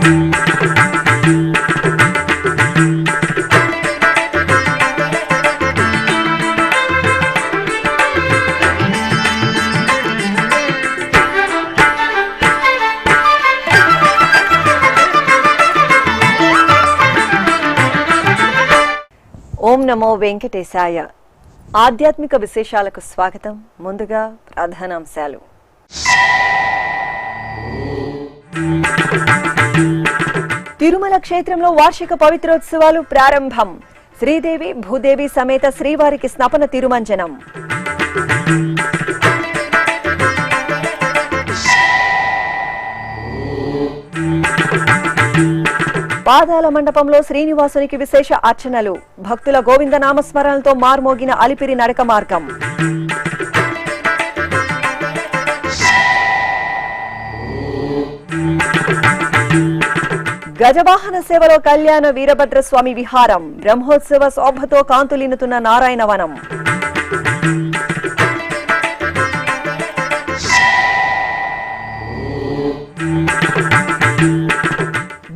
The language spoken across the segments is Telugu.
ఓం నమో వెంకటేశాయ. ఆధ్యాత్మిక విశేషాలకు స్వాగతం. ముందుగా ప్రధానాంశాలు. తిరుమల క్షేత్రంలో వార్షిక పవిత్రోత్సవాలు ప్రారంభం. శ్రీదేవి భూదేవి సమేత శ్రీవారికి స్నపన తిరుమంజనం. పాదాల మండపంలో శ్రీనివాసునికి విశేష అర్చనలు. భక్తుల గోవింద నామస్మరణలతో మార్మోగిన అలిపిరి నడక మార్గం. గజవాహన సేవలో కళ్యాణ వీరభద్రస్వామి విహారం. బ్రహ్మోత్సవ శోభతో కాంతులినుతున్న నారాయణవనం.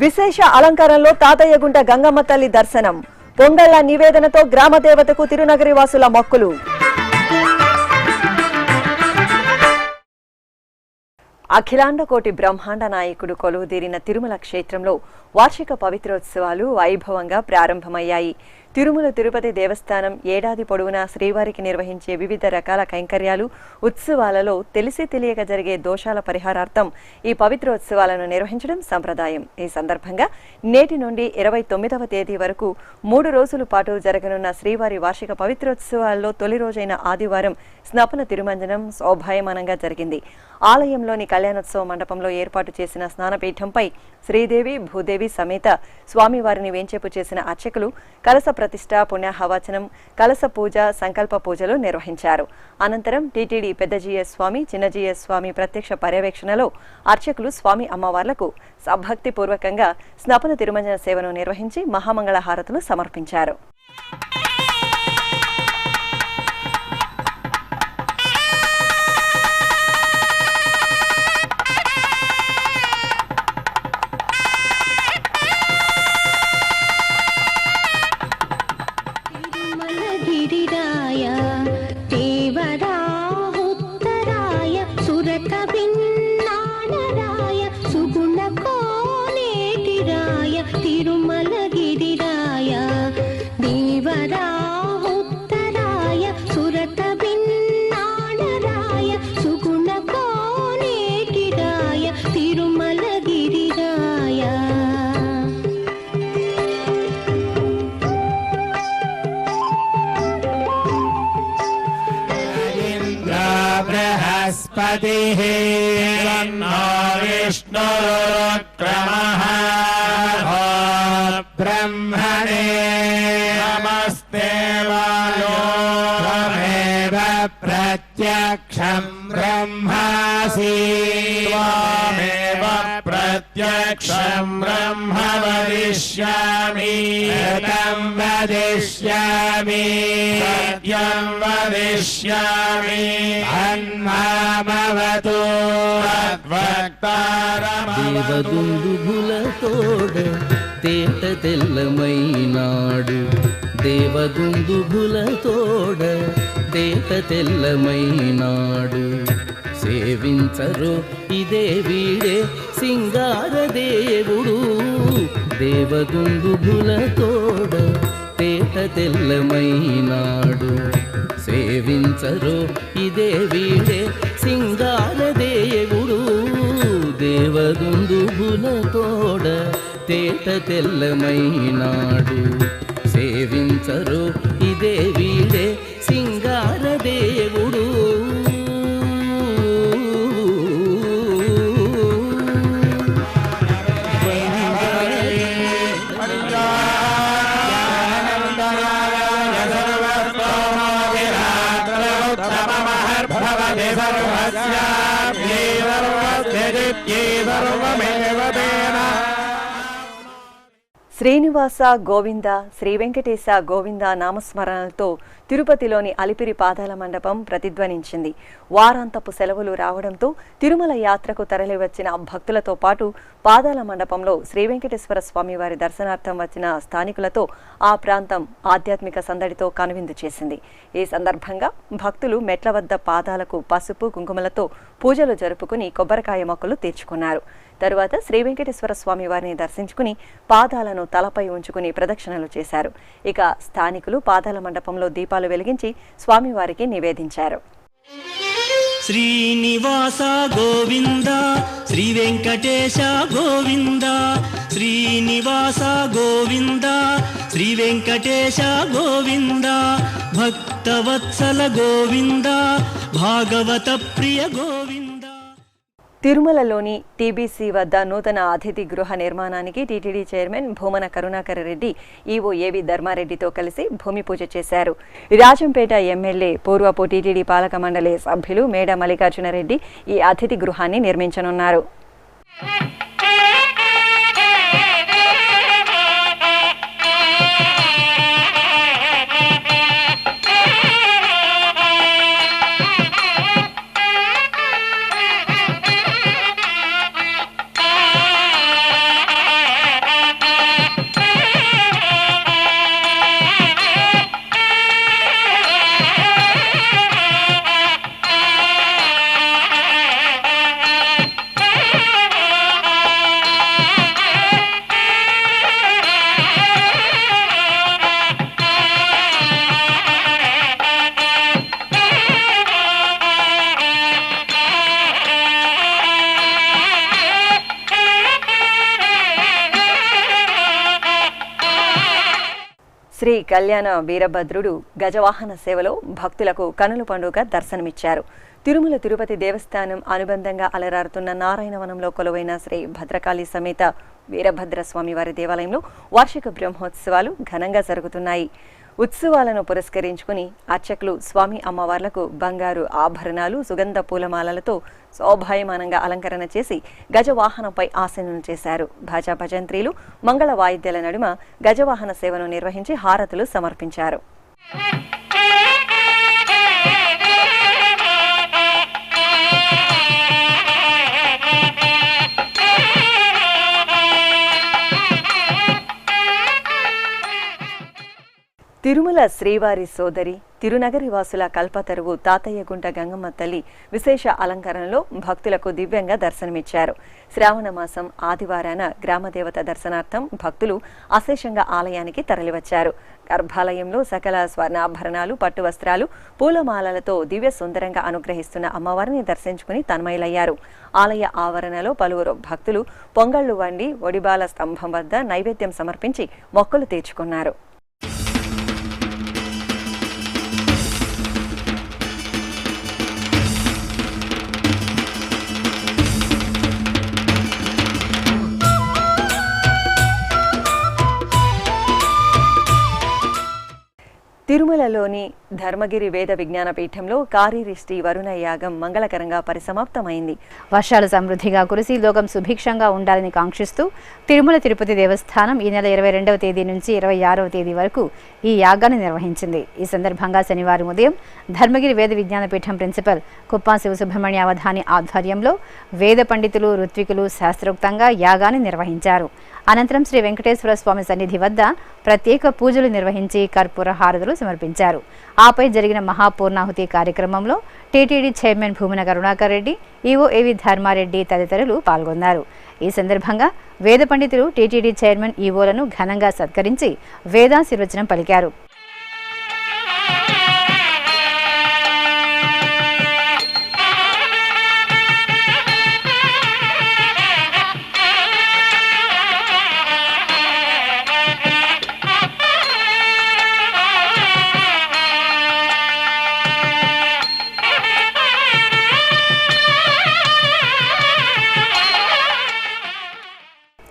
విశేష అలంకారంలో తాతయ్యగుంట గంగమ్మ తల్లి దర్శనం. పొంగళ్ల నివేదనతో గ్రామదేవతకు తిరునగరి వాసుల మొక్కులు. అఖిలాండ కోటి బ్రహ్మాండ నాయకుడు కొలువుదీరిన తిరుమల క్షేత్రంలో వార్షిక పవిత్రోత్సవాలు వైభవంగా ప్రారంభమయ్యాయి. తిరుమల తిరుపతి దేవస్థానం ఏడాది పొడవునా శ్రీవారికి నిర్వహించే వివిధ రకాల కైంకర్యాలు, ఉత్సవాలలో తెలిసి తెలియక జరిగే దోషాల పరిహారార్థం ఈ పవిత్రోత్సవాలను నిర్వహించడం సంప్రదాయం. ఈ సందర్భంగా నేటి నుండి 29వ తేదీ వరకు 3 రోజుల పాటు జరగనున్న శ్రీవారి వార్షిక పవిత్రోత్సవాల్లో తొలి రోజైన ఆదివారం స్నపన తిరుమంజనం శోభాయమానంగా జరిగింది. ఆలయంలోని కళ్యాణోత్సవ మండపంలో ఏర్పాటు చేసిన స్నానపీఠంపై శ్రీదేవి భూదేవి సమేత స్వామివారిని వేంచేపు చేసిన అర్చకులు కలశ ప్రతిష్ఠ, పుణ్యాహవచనం, కలశ పూజ, సంకల్ప పూజలు నిర్వహించారు. అనంతరం టీటీడీ పెద్దజీఎస్ స్వామి, చిన్నజీఎస్ స్వామి ప్రత్యక్ష పర్యవేక్షణలో అర్చకులు స్వామి అమ్మవార్లకు సభక్తి పూర్వకంగా స్నపన తిరుమంజన సేవను నిర్వహించి మహామంగళ హారతులు సమర్పించారు. विष्णुरुक्रमः ब्रह्मणे नमस्ते वायो त्वमेव प्रत्यक्षं ब्रह्मासि त्वमेव प्रत्यक्षं ब्रह्म वदिष्यामि तं वदिष्यामि सत्यं वदिष्यामि अन्मामवतु దేవదుందుభులతోడ తేట తెల్లమైనాడు. దేవదుందుభులతోడ తేట తెల్లమైనాడు. సేవించరు ఇదే వీడే సింగార దేవుడు. దేవదుందుభులతోడ తేట తెల్లమైనాడు. సేవించరు ఇదే వీడే సింగార దేవుడు. దేవదుందుభులతోడ తేట తెల్లమైనాడు. సేవించరు ఇదే వీడే సింగార దేవుడు. శ్రీనివాస గోవింద శ్రీ వెంకటేశ గోవింద నామస్మరణలతో తిరుపతిలోని అలిపిరి పాదాల మండపం ప్రతిధ్వనించింది. వారాంతపు సెలవులు రావడంతో తిరుమల యాత్రకు తరలివచ్చిన భక్తులతో పాటు పాదాల మండపంలో శ్రీ వెంకటేశ్వర స్వామి వారి దర్శనార్థం వచ్చిన స్థానికులతో ఆ ప్రాంతం ఆధ్యాత్మిక సందడితో కనువిందు చేసింది. ఈ సందర్భంగా భక్తులు మెట్ల వద్ద పాదాలకు పసుపు కుంకుమలతో పూజలు జరుపుకుని కొబ్బరికాయ మొక్కలు తీర్చుకున్నారు. తరువాత శ్రీ వెంకటేశ్వర స్వామి వారిని దర్శించుకుని పాదాలను తలపై ఉంచుకుని ప్రదక్షిణలు చేశారు. ఇక స్థానికులు పాదాల మండపంలో దీపాలు వెలిగించి స్వామివారికి నివేదించారు. శ్రీనివాస గోవింద శ్రీ వెంకటేశ గోవింద శ్రీనివాస గోవింద శ్రీ వెంకటేశ గోవింద భక్తవత్సల గోవింద భాగవత ప్రియ గోవింద. తిరుమలలోని టీబీసీ వద్ద నూతన అతిథి గృహ నిర్మాణానికి TTD chairman Bhumana Karunakar Reddy EO AV ధర్మారెడ్డితో కలిసి భూమి పూజ చేశారు. రాజంపేట ఎమ్మెల్యే పూర్వపు టీటీడీ పాలక మండలి సభ్యులు మేడ మల్లికార్జునరెడ్డి ఈ అతిథి గృహాన్ని నిర్మించనున్నారు. శ్రీ కళ్యాణ వీరభద్రుడు గజవాహన సేవలో భక్తులకు కనుల పండుగ దర్శనమిచ్చారు. తిరుమల తిరుపతి దేవస్థానం అనుబంధంగా అలరారుతున్న నారాయణవనంలో కొలువైన శ్రీ భద్రకాళి సమేత వీరభద్ర స్వామివారి దేవాలయంలో వార్షిక బ్రహ్మోత్సవాలు ఘనంగా జరుగుతున్నాయి. ఉత్సవాలను పురస్కరించుకుని అర్చకులు స్వామి అమ్మవార్లకు బంగారు ఆభరణాలు, సుగంధ పూలమాలలతో శోభాయమానంగా అలంకరణ చేసి గజవాహనంపై ఆసనం చేశారు. భాజా భజంత్రీలు, మంగళ వాయిద్యాల నడుమ గజవాహన సేవను నిర్వహించి హారతులు సమర్పించారు. తిరుమల శ్రీవారి సోదరి తిరునగరి వాసుల కల్పతరువు తాతయ్యగుంట గంగమ్మ తల్లి విశేష అలంకరణలో భక్తులకు దివ్యంగా దర్శనమిచ్చారు. శ్రావణ మాసం ఆదివారాన గ్రామదేవత దర్శనార్థం భక్తులు అశేషంగా ఆలయానికి తరలివచ్చారు. గర్భాలయంలో సకల స్వర్ణాభరణాలు, పట్టు వస్త్రాలు, పూలమాలలతో దివ్య సుందరంగా అనుగ్రహిస్తున్న అమ్మవారిని దర్శించుకుని తన్మయులయ్యారు. ఆలయ ఆవరణలో పలువురు భక్తులు పొంగళ్లు వండి ఒడిబాల స్తంభం వద్ద నైవేద్యం సమర్పించి మొక్కులు తీర్చుకున్నారు. తిరుమలలోని ధర్మగిరి వేద విజ్ఞాన పీఠంలో కారీరి శ్రీ వరుణ యాగం మంగళకరంగా పరిసమాప్తమైంది. వర్షాలు సమృద్ధిగా కురిసి లోకం సుభిక్షంగా ఉండాలని కాంక్షిస్తూ తిరుమల తిరుపతి దేవస్థానం ఈ నెల 22వ తేదీ నుంచి 26వ తేదీ వరకు ఈ యాగాన్ని నిర్వహించింది. ఈ సందర్భంగా శనివారం ఉదయం ధర్మగిరి వేద విజ్ఞాన పీఠం ప్రిన్సిపల్ కుప్పా శివసుబ్రహ్మణ్య అవధాని ఆధ్వర్యంలో వేద పండితులు, ఋత్వికులు శాస్త్రోక్తంగా యాగాన్ని నిర్వహించారు. అనంతరం శ్రీ వెంకటేశ్వర స్వామి సన్నిధి వద్ద ప్రత్యేక పూజలు నిర్వహించి కర్పూర హారతులు సమర్పించారు. ఆపై జరిగిన మహాపూర్ణాహుతి కార్యక్రమంలో TTD chairman Bhumana Karunakar Reddy, EO AV Dharmareddy తదితరులు పాల్గొన్నారు. ఈ సందర్భంగా వేద పండితులు టీటీడీ చైర్మన్, ఈవోలను ఘనంగా సత్కరించి వేదాశీర్వచనం పలికారు.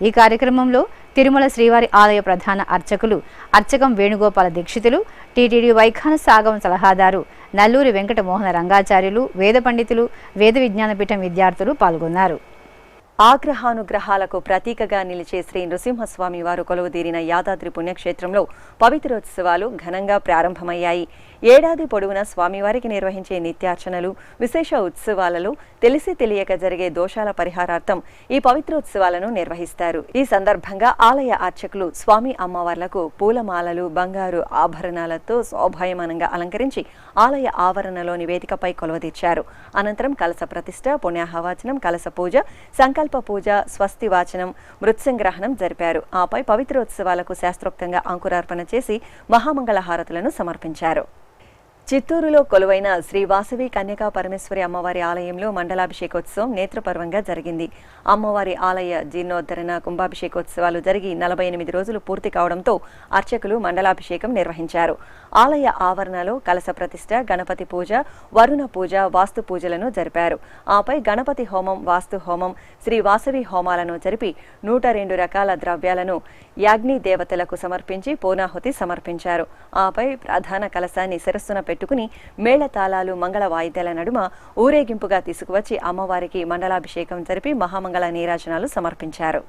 ఈ కార్యక్రమంలో తిరుమల శ్రీవారి ఆలయ ప్రధాన అర్చకులు అర్చకం వేణుగోపాల దీక్షితులు, టీటీడీ వైఖాన సాగం సలహాదారు నల్లూరి వెంకట మోహన రంగాచార్యులు, వేద పండితులు, వేద విజ్ఞాన పీఠం విద్యార్థులు పాల్గొన్నారు. ఆగ్రహానుగ్రహాలకు ప్రతీకగా నిలిచే శ్రీ నృసింహస్వామి వారు కొలువుదీరిన యాదాద్రి పుణ్యక్షేత్రంలో పవిత్రోత్సవాలు ఘనంగా ప్రారంభమయ్యాయి. ఏడాది పొడవునా స్వామివారికి నిర్వహించే నిత్యార్చనలు, విశేష ఉత్సవాలలో తెలిసి తెలియక జరిగే దోషాల పరిహారార్థం ఈ పవిత్రోత్సవాలను నిర్వహిస్తారు. ఈ సందర్భంగా ఆలయ అర్చకులు స్వామి అమ్మవార్లకు పూలమాలలు, బంగారు ఆభరణాలతో శోభాయమానంగా అలంకరించి ఆలయ ఆవరణలోని వేదికపై కొలువుదీర్చారు. అనంతరం కలశ ప్రతిష్ఠ, పుణ్యాహవాచనం, కలశ పూజ, సంకల్ప పూజ, స్వస్తి వాచనం, మృత్సంగ్రహణం జరిపారు. ఆపై పవిత్రోత్సవాలకు శాస్త్రోక్తంగా అంకురార్పణ చేసి మహామంగళ హారతులను సమర్పించారు. చిత్తూరులో కొలువైన శ్రీ వాసవి కన్యకా పరమేశ్వరి అమ్మవారి ఆలయంలో మండలాభిషేకోత్సవం నేత్రపర్వంగా జరిగింది. అమ్మవారి ఆలయ జీర్ణోద్ధరణ, కుంభాభిషేకోత్సవాలు జరిగి 48 రోజులు పూర్తి కావడంతో అర్చకులు మండలాభిషేకం నిర్వహించారు. ఆలయ ఆవరణలో కలశ ప్రతిష్ఠ, గణపతి పూజ, వరుణ పూజ, వాస్తు పూజలను జరిపారు. ఆపై గణపతి హోమం, వాస్తు హోమం, శ్రీ వాసవి హోమాలను జరిపి 102 రకాల ద్రవ్యాలను యాగ్ని దేవతలకు సమర్పించి పూర్ణాహుతి సమర్పించారు. ఆపై ప్రధాన కలశాన్ని శిరస్సున పెట్టుకుని మేళతాళాలు, మంగళ వాయిద్యాల నడుమ ఊరేగింపుగా తీసుకువచ్చి అమ్మవారికి మండలాభిషేకం జరిపి మహామంగళ నీరాజనాలు సమర్పించారు.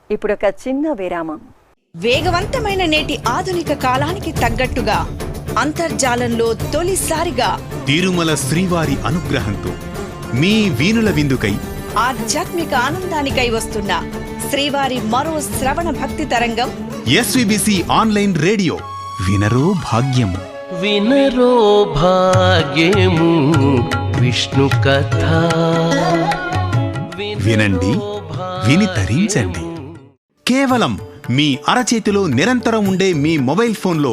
ఇప్పుడొక చిన్న విరామం. వేగవంతమైన నేటి ఆధునిక కాలానికి తగ్గట్టుగా అంతర్జాలంలో తొలిసారిగా తిరుమల శ్రీవారి అనుగ్రహంతో మీ వీణుల విందుకై ఆధ్యాత్మిక ఆనందానికై వస్తున్న శ్రీవారి మరో శ్రవణ భక్తి తరంగం ఎస్విబిసి ఆన్లైన్ రేడియో. వినరో భాగ్యము, వినరో భాగ్యము విష్ణు కథ. వినండి, విని తరించండి. కేవలం మీ అరచేతిలో నిరంతరం ఉండే మీ మొబైల్ ఫోన్లో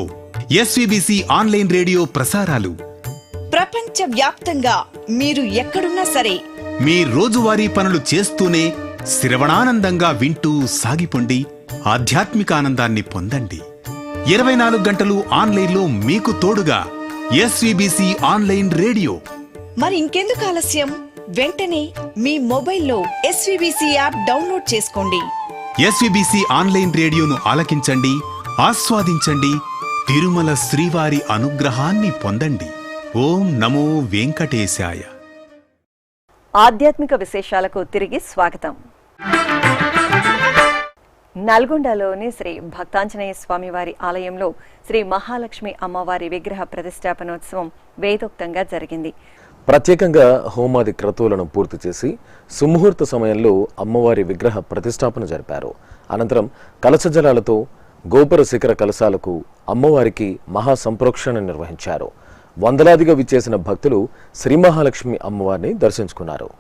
ఎస్విబిసి ఆన్లైన్ రేడియో ప్రసారాలు ప్రపంచ వ్యాప్తంగా మీరు ఎక్కడున్నా సరే మీ రోజువారీ పనులు చేస్తూనే శ్రవణానందంగా వింటూ సాగిపోండి, ఆధ్యాత్మిక ఆనందాన్ని పొందండి. 24 గంటలు ఆన్లైన్లో మీకు తోడుగా ఎస్విబిసి ఆన్లైన్ రేడియో. మరి ఇంకెందుకు ఆలస్యం? వెంటనే మీ మొబైల్లో ఎస్విబిసి యాప్ డౌన్లోడ్ చేసుకోండి. ఎస్విబిసి ఆన్లైన్ రేడియోను ఆలకించండి, ఆస్వాదించండి, తిరుమల శ్రీవారి అనుగ్రహాన్ని పొందండి. ఓం నమో వెంకటేశాయ. ఆధ్యాత్మిక విశేషాలకు తిరిగి స్వాగతం. నల్గొండలోని శ్రీ భక్తాంజనేయ స్వామివారి ఆలయంలో శ్రీ మహాలక్ష్మి అమ్మవారి విగ్రహ ప్రతిష్టాపనోత్సవం వేదోక్తంగా జరిగింది. ప్రత్యేకంగా హోమాది క్రతువులను పూర్తి చేసి సుముహూర్త సమయంలో అమ్మవారి విగ్రహ ప్రతిష్టాపన జరిపారు. అనంతరం కలశజలాలతో గోపుర శిఖర కలశాలకు అమ్మవారికి మహాసంప్రోక్షణ నిర్వహించారు. వందలాదిగా విచ్చేసిన భక్తులు శ్రీ మహాలక్ష్మి అమ్మవారిని దర్శించుకున్నారు.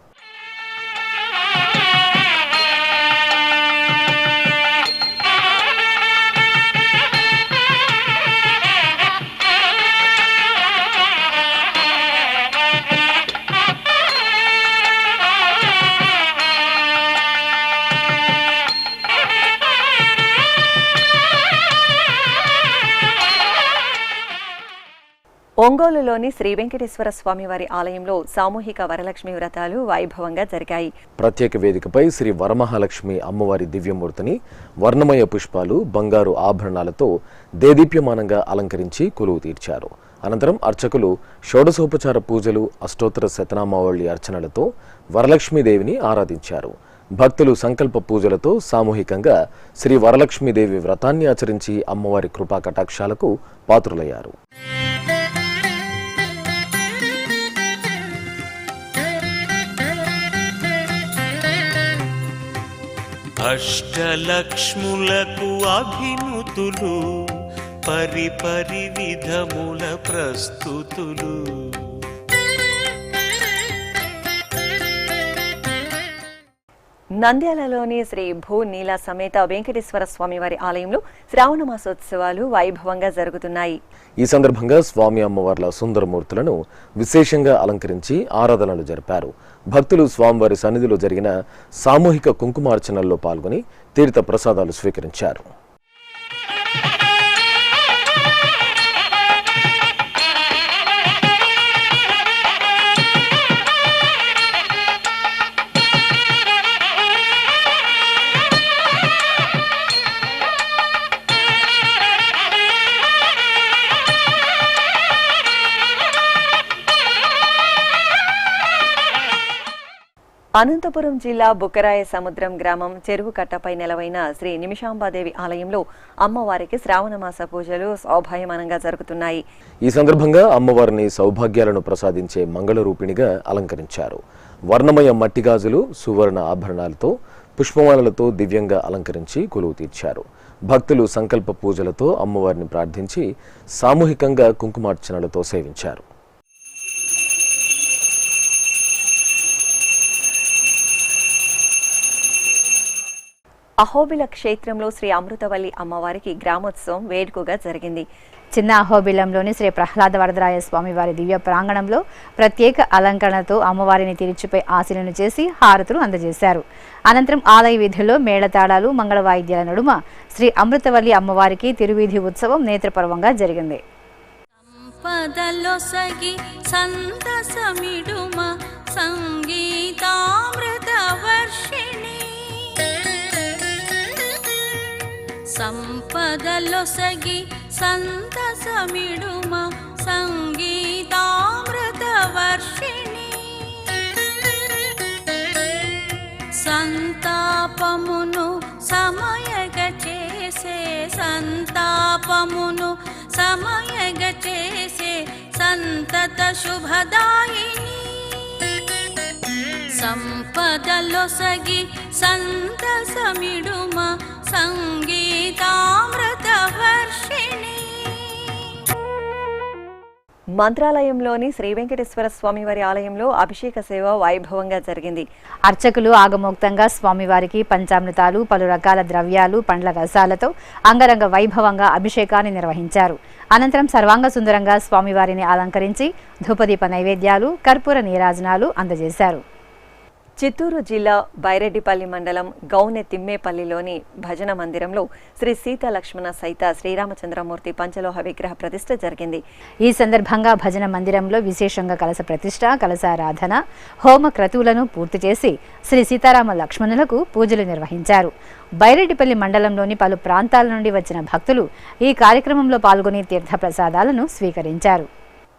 ఒంగోలులోని శ్రీ వెంకటేశ్వర స్వామివారి ఆలయంలో సామూహిక వరలక్ష్మి వ్రతాలు వైభవంగా జరిగాయి. ప్రత్యేక వేదికపై శ్రీ వరమహాలక్ష్మి అమ్మవారి దివ్యమూర్తిని వర్ణమయ పుష్పాలు, బంగారు ఆభరణాలతో దేదీప్యమానంగా అలంకరించి కొలువు తీర్చారు. అనంతరం అర్చకులు షోడశోపచార పూజలు, అష్టోత్తర శతనామావళి అర్చనలతో వరలక్ష్మీదేవిని ఆరాధించారు. భక్తులు సంకల్ప పూజలతో సామూహికంగా శ్రీ వరలక్ష్మీదేవి వ్రతాన్ని ఆచరించి అమ్మవారి కృపా కటాక్షాలకు పాత్రులయ్యారు. అష్టలక్ష్ములకు అభినుతులు, పరిపరి విధముల ప్రస్తుతులు. నంద్యాలలోని శ్రీ భూ నీల సమేత వెంకటేశ్వర స్వామివారి ఆలయంలో శ్రావణ మాసోత్సవాలు వైభవంగా జరుగుతున్నాయి. ఈ సందర్భంగా స్వామి అమ్మవార్ల సుందరమూర్తులను విశేషంగా అలంకరించి ఆరాధనలు జరిపారు. భక్తులు స్వామివారి సన్నిధిలో జరిగిన సామూహిక కుంకుమార్చనల్లో పాల్గొని తీర్థ ప్రసాదాలు స్వీకరించారు. అనంతపురం జిల్లా బుక్కరాయ సముద్రం గ్రామం చెరువు కట్టపై నెలవైన శ్రీ నిమిషాంబాదేవి ఆలయంలో అమ్మవారికి శ్రావణమాస పూజలు శోభాయమానంగా జరుగుతున్నాయి. ఈ సందర్భంగా అమ్మవారిని సౌభాగ్యాలను ప్రసాదించే మంగళరూపిణిగా అలంకరించారు. వర్ణమయ మట్టిగాజులు, సువర్ణ ఆభరణాలతో, పుష్పమాలలతో దివ్యంగా అలంకరించి కొలువు తీర్చారు. భక్తులు సంకల్ప పూజలతో అమ్మవారిని ప్రార్థించి సామూహికంగా కుంకుమార్చనలతో సేవించారు. అహోబిల క్షేత్రంలో శ్రీ అమృతవల్లి అమ్మవారికి గ్రామోత్సవం వేడుకగా జరిగింది. చిన్న అహోబిలంలోని శ్రీ ప్రహ్లాద వరదరాయ స్వామివారి దివ్య ప్రాంగణంలో ప్రత్యేక అలంకరణతో అమ్మవారిని తిరుచుపై ఆశీనులు చేసి హారతులు అందజేశారు. అనంతరం ఆలయ వీధుల్లో మేళతాళాలు, మంగళ వాయిద్యాల నడుమ శ్రీ అమృతవల్లి అమ్మవారికి తిరువీధి ఉత్సవం నేత్రపర్వంగా జరిగింది. సంపదలొసగి సంతసమిడుమ సంగీతామృత వర్షిణి సంతాపమును సమయగ చేసే సంతత శుభదాయిని సంపదలొసగి సంతసమిడుమ సంగీతామృత వర్షిణి. మంత్రాలయంలోని శ్రీ వెంకటేశ్వర స్వామివారి ఆలయంలో అభిషేక సేవ వైభవంగా జరిగింది. అర్చకులు ఆగమోక్తంగా స్వామివారికి పంచామృతాలు, పలు రకాల ద్రవ్యాలు, పండ్ల రసాలతో అంగరంగ వైభవంగా అభిషేకాన్ని నిర్వహించారు. అనంతరం సర్వాంగ సుందరంగా స్వామివారిని అలంకరించి ధూపదీప నైవేద్యాలు, కర్పూర నీరాజనాలు అందజేశారు. చిత్తూరు జిల్లా బైరెడ్డిపల్లి మండలం గౌనె తిమ్మేపల్లిలోని భజన మందిరంలో శ్రీ సీతా లక్ష్మణ సైత శ్రీరామచంద్రమూర్తి పంచలోహ విగ్రహ ప్రతిష్ఠ జరిగింది. ఈ సందర్భంగా భజన మందిరంలో విశేషంగా కలశ ప్రతిష్ఠ, కలశారాధన, హోమ క్రతువులను పూర్తి చేసి శ్రీ సీతారామ లక్ష్మణులకు పూజలు నిర్వహించారు. బైరెడ్డిపల్లి మండలంలోని పలు ప్రాంతాల నుండి వచ్చిన భక్తులు ఈ కార్యక్రమంలో పాల్గొని తీర్థ ప్రసాదాలను స్వీకరించారు.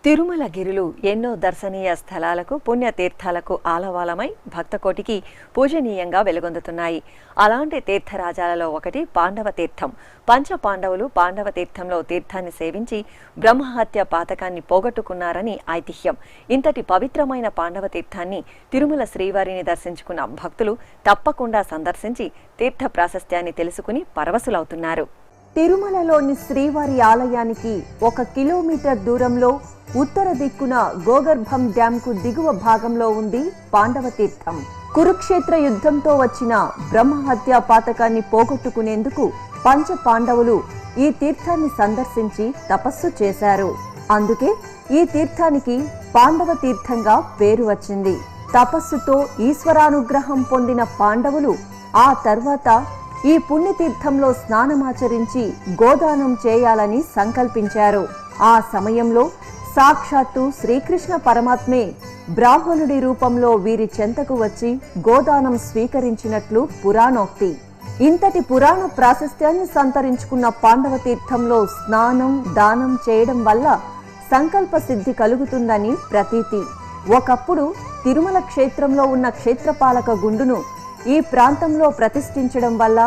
తిరుమల గిరులు ఎన్నో దర్శనీయ స్థలాలకు, పుణ్యతీర్థాలకు ఆలవాలమై భక్తకోటికి పూజనీయంగా వెలుగొందుతున్నాయి. అలాంటి తీర్థరాజాలలో ఒకటి పాండవ తీర్థం. పంచ పాండవులు పాండవ తీర్థంలో తీర్థాన్ని సేవించి బ్రహ్మహత్య పాతకాన్ని పోగొట్టుకున్నారని ఐతిహ్యం. ఇంతటి పవిత్రమైన పాండవ తీర్థాన్ని తిరుమల శ్రీవారిని దర్శించుకున్న భక్తులు తప్పకుండా సందర్శించి తీర్థ ప్రాశస్త్యాన్ని తెలుసుకుని పరవశులవుతున్నారు. తిరుమలలోని శ్రీవారి ఆలయానికి 1 కిలోమీటర్ దూరంలో ఉత్తర దిక్కున గోగర్భం డ్యాంకు దిగువ భాగంలో ఉంది పాండవ తీర్థం. కురుక్షేత్ర యుద్ధంతో వచ్చిన బ్రహ్మహత్య పాతకాన్ని పోగొట్టుకునేందుకు పంచ పాండవులు ఈ తీర్థాన్ని సందర్శించి తపస్సు చేశారు. అందుకే ఈ తీర్థానికి పాండవ తీర్థంగా పేరు వచ్చింది. తపస్సుతో ఈశ్వరానుగ్రహం పొందిన పాండవులు ఆ తర్వాత ఈ పుణ్యతీర్థంలో స్నానమాచరించి గోదానం చేయాలని సంకల్పించారు. ఆ సమయంలో సాక్షాత్తు శ్రీకృష్ణ పరమాత్మే బ్రాహ్మణుడి రూపంలో వీరి చెంతకు వచ్చి గోదానం స్వీకరించినట్లు పురాణోక్తి. ఇంతటి పురాణ ప్రాశస్త్యాన్ని సంతరించుకున్న పాండవ తీర్థంలో స్నానం, దానం చేయడం వల్ల సంకల్ప సిద్ధి కలుగుతుందని ప్రతీతి. ఒకప్పుడు తిరుమల క్షేత్రంలో ఉన్న క్షేత్రపాలక గుండును ఈ ప్రాంతంలో ప్రతిష్ఠించడం వల్ల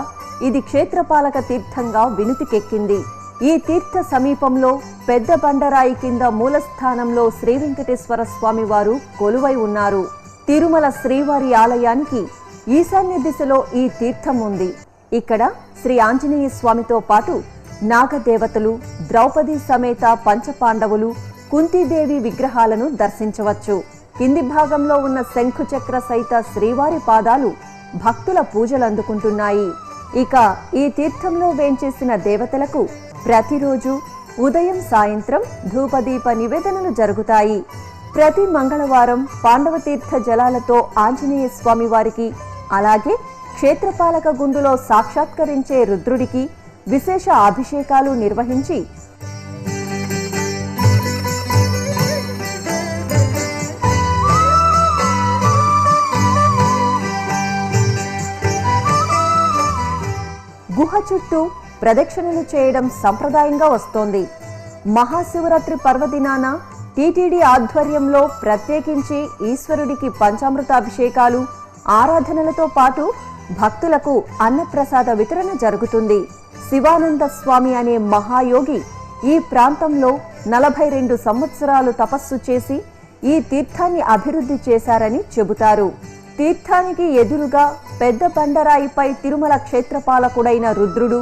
ఇది క్షేత్రపాలక తీర్థంగా వినుతికెక్కింది. ఈ తీర్థ సమీపంలో పెద్ద బండరాయి కింద మూలస్థానంలో శ్రీ వెంకటేశ్వర స్వామి వారు కొలువై ఉన్నారు. తిరుమల శ్రీవారి ఆలయానికి ఈశాన్య దిశలో ఈ తీర్థం ఉంది. ఇక్కడ శ్రీ ఆంజనేయ స్వామితో పాటు నాగదేవతలు, ద్రౌపది సమేత పంచపాండవులు, కుంతీదేవి విగ్రహాలను దర్శించవచ్చు. కింది భాగంలో ఉన్న శంఖుచక్ర సహిత శ్రీవారి పాదాలు భక్తుల పూజలందుకుంటున్నాయి. ఇక ఈ తీర్థంలో వేంచేసిన దేవతలకు ప్రతిరోజు ఉదయం, సాయంత్రం ధూపదీప నివేదనలు జరుగుతాయి. ప్రతి మంగళవారం పాండవ తీర్థ జలాలతో ఆంజనేయ స్వామి వారికి, అలాగే క్షేత్రపాలక గుండులో సాక్షాత్కరించే రుద్రుడికి విశేష అభిషేకాలు నిర్వహించి గుహ చుట్టూ ప్రదక్షిణలు చేయడం సంప్రదాయంగా వస్తోంది. మహాశివరాత్రి పర్వదినాన టీటీడీ ఆధ్వర్యంలో ప్రత్యేకించి ఈశ్వరుడికి పంచామృతాభిషేకాలు, ఆరాధనలతో పాటు భక్తులకు అన్నప్రసాద వితరణ జరుగుతుంది. శివానంద స్వామి అనే మహాయోగి ఈ ప్రాంతంలో 42 సంవత్సరాలు తపస్సు చేసి ఈ తీర్థాన్ని అభివృద్ధి చేశారని చెబుతారు. తీర్థానికి ఎదురుగా పెద్ద బండరాయిపై తిరుమల క్షేత్రపాలకుడైన రుద్రుడు,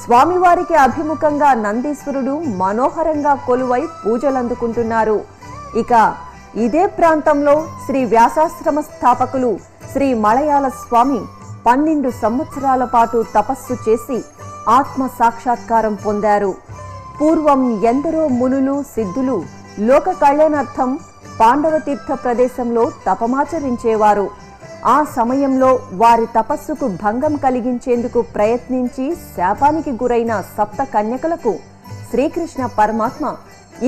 స్వామివారికి అభిముఖంగా నందీశ్వరుడు మనోహరంగా కొలువై పూజలందుకుంటున్నారు. ఇక ఇదే ప్రాంతంలో శ్రీ వ్యాసాశ్రమ స్థాపకులు శ్రీ మలయాళ స్వామి 12 సంవత్సరాల పాటు తపస్సు చేసి ఆత్మ సాక్షాత్కారం పొందారు. పూర్వం ఎందరో మునులు సిద్ధులు లోక కళ్యాణార్థం పాండవ తీర్థ ప్రదేశంలో తపమాచరించేవారు. ఆ సమయంలో వారి తపస్సుకు భంగం కలిగించేందుకు ప్రయత్నించి శాపానికి గురైన సప్త కన్యకలకు శ్రీకృష్ణ పరమాత్మ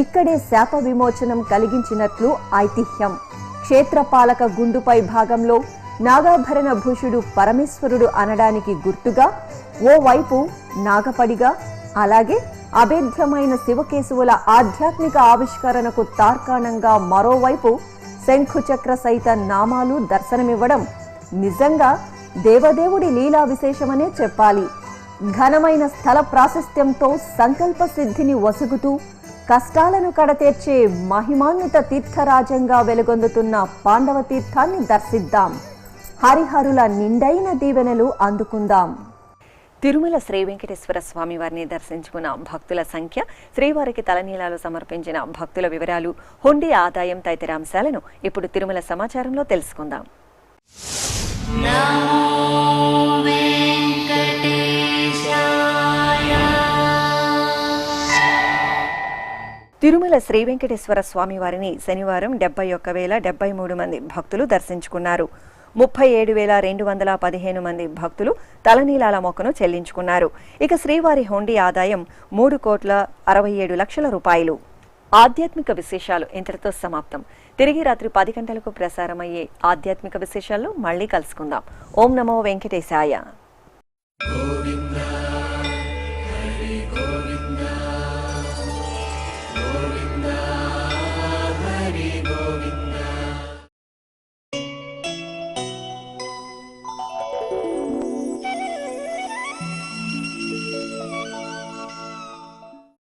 ఇక్కడే శాప విమోచనం కలిగించినట్లు ఐతిహ్యం. క్షేత్రపాలక గుండుపై భాగంలో నాగాభరణ భూషుడు పరమేశ్వరుడు అనడానికి గుర్తుగా ఓవైపు నాగపడిగా, అలాగే అభేద్యమైన శివకేశవుల ఆధ్యాత్మిక ఆవిష్కరణకు తార్కాణంగా మరోవైపు శంఖుచక్ర సహిత నామాలు దర్శనమివ్వడం నిజంగా దేవదేవుడి లీలా విశేషమనే చెప్పాలి. ఘనమైన స్థల ప్రాశస్త్యంతో సంకల్ప సిద్ధిని వసుగుతూ కష్టాలను కడతీర్చే మహిమాన్విత తీర్థరాజంగా వెలుగొందుతున్న పాండవ తీర్థాన్ని దర్శిద్దాం. హరిహరుల నిండైన దీవెనలు అందుకుందాం. తిరుమల శ్రీ వెంకటేశ్వర స్వామి వారిని దర్శించుకున్న భక్తుల సంఖ్య, శ్రీవారికి తలనీలాలు సమర్పించిన భక్తుల వివరాలు, హుండీ ఆదాయం తదితర అంశాలను ఇప్పుడు తిరుమల సమాచారంలో తెలుసుకుందాం. తిరుమల శ్రీ వెంకటేశ్వర స్వామి వారిని శనివారం 71,073 మంది భక్తులు దర్శించుకున్నారు. 37,215 మంది భక్తులు తలనీలాల మొక్కను చెల్లించుకున్నారు. ఇక శ్రీవారి హుండీ ఆదాయం 3,67,00,000 రూపాయలు. ఆధ్యాత్మిక విశేషాలు ఇంతటితో సమాప్తం. తిరిగి రాత్రి 10 గంటలకు ప్రసారమయ్యే ఆధ్యాత్మిక విశేషాల్లో మళ్ళీ కలుసుకుందాం. ఓం నమో వెంకటేశాయ.